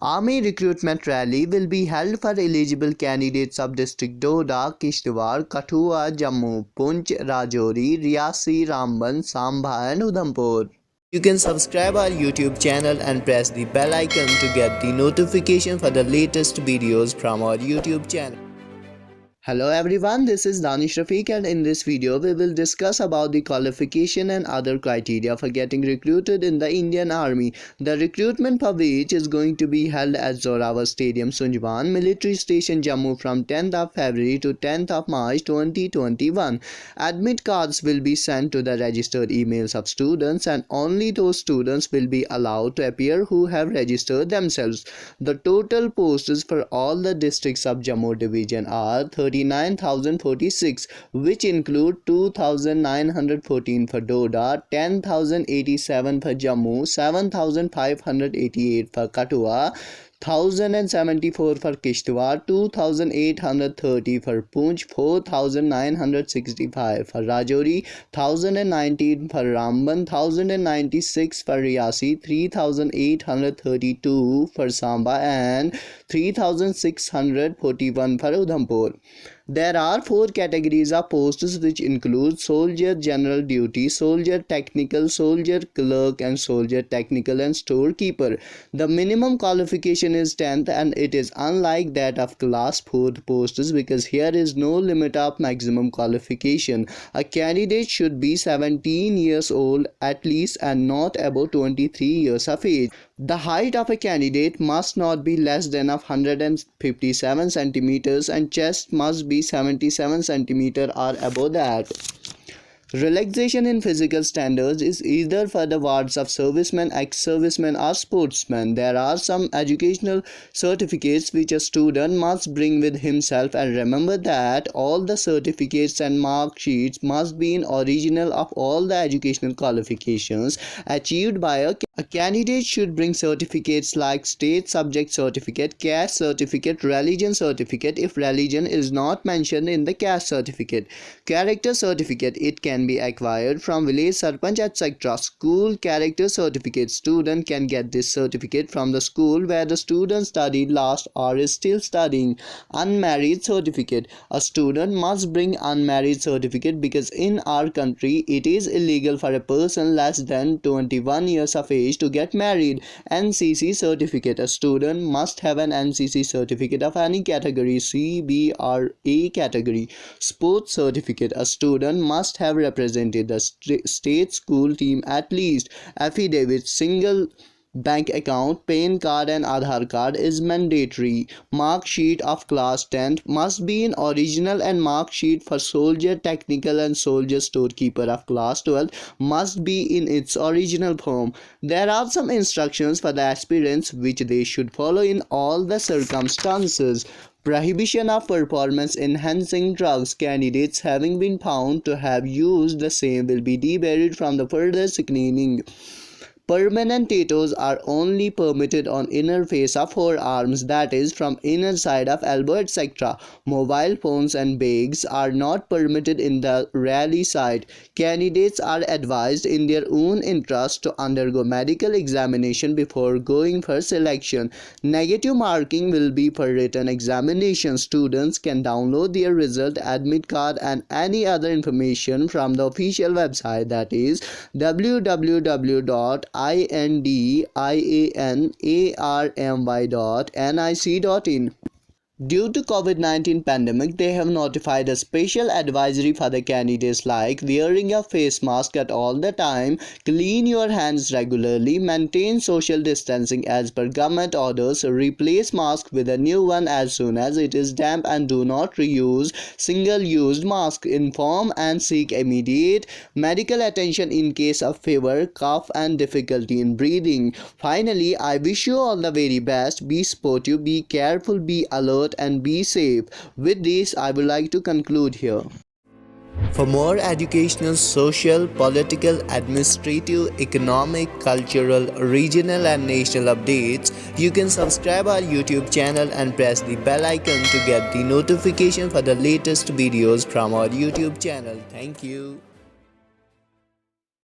Army recruitment rally will be held for eligible candidates of District Doda, Kishtwar, Kathua, Jammu, Poonch, Rajouri, Riyasi, Ramban, Samba and Udhampur. You can subscribe our YouTube channel and press the bell icon to get the notification for the latest videos from our YouTube channel. Hello everyone, this is Danish Rafiq and in this video we will discuss about the qualification and other criteria for getting recruited in the Indian Army. The recruitment for which is going to be held at Zorawar Stadium, Sunjwan, Military Station, Jammu from 10th of February to 10th of March 2021. Admit cards will be sent to the registered emails of students and only those students will be allowed to appear who have registered themselves. The total posts for all the districts of Jammu division are 39,046, which include 2,914 for Doda, 10,087 for Jammu, 7,588 for Kathua, 1,074 for Kishtwar, 2,830 for Poonch, 4,965 for Rajouri, 1,019 for Ramban, 1,096 for Riyasi, 3,832 for Samba and 3,641 for Udhampur. There are 4 categories of posts which include Soldier General Duty, Soldier Technical, Soldier Clerk and Soldier Technical and Storekeeper. The minimum qualification is 10th and it is unlike that of class 4th posts because here is no limit of maximum qualification. A candidate should be 17 years old at least and not above 23 years of age. The height of a candidate must not be less than of 157 centimeters and chest must be 77 centimeters or above that. Relaxation in physical standards is either for the wards of servicemen, ex-servicemen or sportsmen. There are some educational certificates which a student must bring with himself and remember that all the certificates and mark sheets must be in original of all the educational qualifications achieved by a candidate should bring certificates like state subject certificate, caste certificate, religion certificate if religion is not mentioned in the caste certificate, character certificate. It can be acquired from village sarpanch etc. School character certificate. Student can get this certificate from the school where the student studied last or is still studying. Unmarried certificate. A student must bring unmarried certificate because in our country it is illegal for a person less than 21 years of age to get married. NCC certificate. A student must have an NCC certificate of any category, C, B or A category. Sports certificate. A student must have represented the state school team at least. Affidavit. Single bank account, PAN card and Aadhaar card is mandatory. Mark sheet of class 10th must be in original and mark sheet for soldier technical and soldier storekeeper of class 12 must be in its original form. There are some instructions for the aspirants which they should follow in all the circumstances. Prohibition of performance enhancing drugs. Candidates having been found to have used the same will be debarred from the further screening. Permanent tattoos are only permitted on inner face of forearms, that is from inner side of elbow etc. Mobile phones and bags are not permitted in the rally site. Candidates are advised in their own interest to undergo medical examination before going for selection. Negative marking will be for written examination. Students can download their result, admit card and any other information from the official website, that is www.indianarmy.nic.in. Due to COVID-19 pandemic, they have notified a special advisory for the candidates like wearing a face mask at all the time, clean your hands regularly, maintain social distancing as per government orders, replace mask with a new one as soon as it is damp and do not reuse single-used mask. Inform and seek immediate medical attention in case of fever, cough and difficulty in breathing. Finally, I wish you all the very best. Be sportive, be careful, be alert and be safe. With this, I would like to conclude here. For more educational, social, political, administrative, economic, cultural, regional and national updates, you can subscribe our YouTube channel and press the bell icon to get the notification for the latest videos from our YouTube channel. Thank you.